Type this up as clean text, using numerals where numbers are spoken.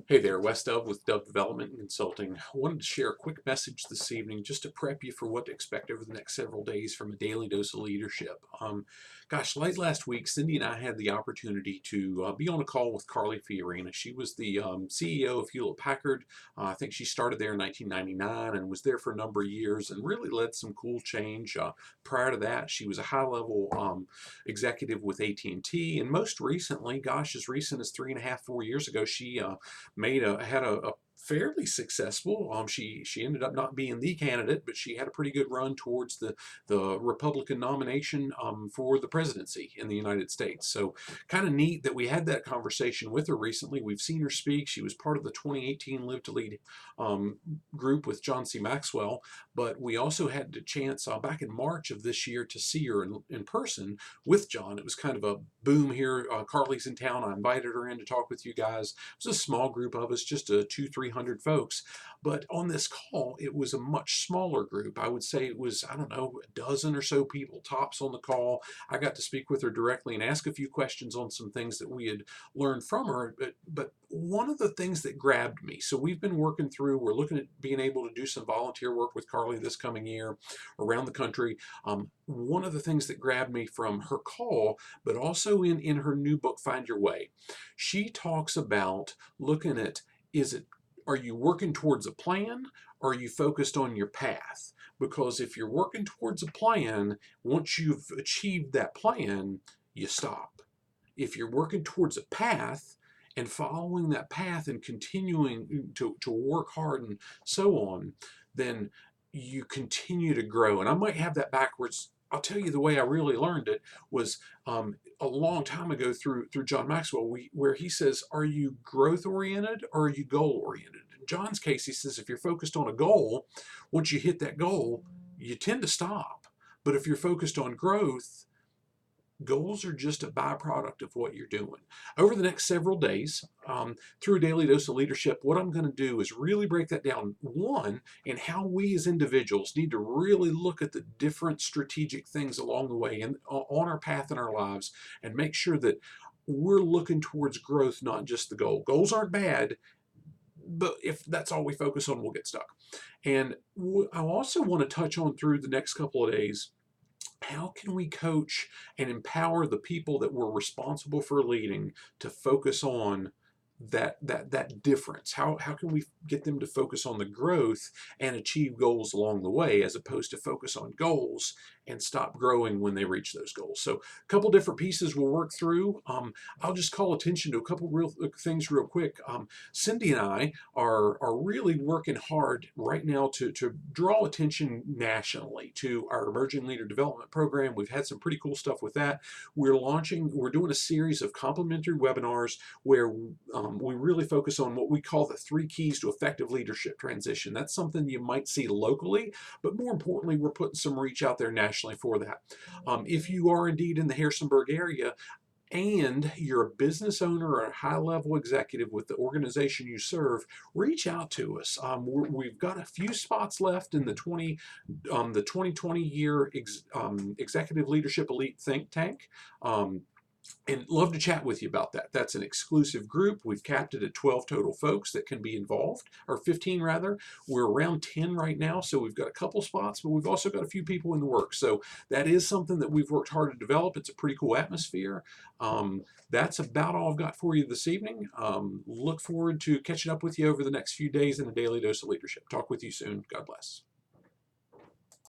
Hey there, Wes Dove with Dove Development and Consulting. I wanted to share a quick message this evening just to prep you for what to expect over the next several days from a daily dose of leadership. Late last week, Cindy and I had the opportunity to be on a call with Carly Fiorina. She was the CEO of Hewlett Packard. I think she started there in 1999 and was there for a number of years and really led some cool change. Prior to that, she was a high-level executive with AT&T, and most recently, gosh, as recent as 3.5, 4 years ago, she had a fairly successful. She ended up not being the candidate, but she had a pretty good run towards the Republican nomination for the presidency in the United States. So kind of neat that we had that conversation with her recently. We've seen her speak. She was part of the 2018 Live to Lead um, group with John C. Maxwell, but we also had the chance back in March of this year to see her in person with John. It was kind of a boom here. Carly's in town. I invited her in to talk with you guys. It was a small group of us, just 200-300 folks. But on this call, it was a much smaller group. I would say it was, I don't know, a dozen or so people tops on the call. I got to speak with her directly and ask a few questions on some things that we had learned from her. But one of the things that grabbed me, so we've been working through, we're looking at being able to do some volunteer work with Carly this coming year around the country. One of the things that grabbed me from her call, but also in her new book, Find Your Way, she talks about looking at, are you working towards a plan, or are you focused on your path? Because if you're working towards a plan, once you've achieved that plan, you stop. If you're working towards a path and following that path and continuing to work hard and so on, then you continue to grow. And I might have that backwards. I'll tell you the way I really learned it was a long time ago through John Maxwell, where he says, are you growth oriented or are you goal oriented? In John's case, he says if you're focused on a goal, once you hit that goal, you tend to stop. But if you're focused on growth, goals are just a byproduct of what you're doing. Over the next several days, through a daily dose of leadership, what I'm going to do is really break that down. One, in how we as individuals need to really look at the different strategic things along the way and on our path in our lives and make sure that we're looking towards growth, not just the goal. Goals aren't bad, but if that's all we focus on, we'll get stuck. And I also want to touch on through the next couple of days, how can we coach and empower the people that we're responsible for leading to focus on that difference? How can we get them to focus on the growth and achieve goals along the way, as opposed to focus on goals and stop growing when they reach those goals? So a couple different pieces we'll work through. I'll just call attention to a couple real things real quick. Cindy and I are really working hard right now to draw attention nationally to our emerging leader development program. We've had some pretty cool stuff with that. We're doing a series of complimentary webinars where we really focus on what we call the 3 keys to effective leadership transition. That's something you might see locally, but more importantly, we're putting some reach out there nationally for that. If you are indeed in the Harrisonburg area, and you're a business owner or a high-level executive with the organization you serve, reach out to us. We've got a few spots left in the 2020 year Executive Leadership Elite Think Tank. And love to chat with you about that. That's an exclusive group. We've capped it at 12 total folks that can be involved, or 15 rather. We're around 10 right now, so we've got a couple spots, but we've also got a few people in the works. So that is something that we've worked hard to develop. It's a pretty cool atmosphere. That's about all I've got for you this evening. Look forward to catching up with you over the next few days in a daily dose of leadership. Talk with you soon. God bless.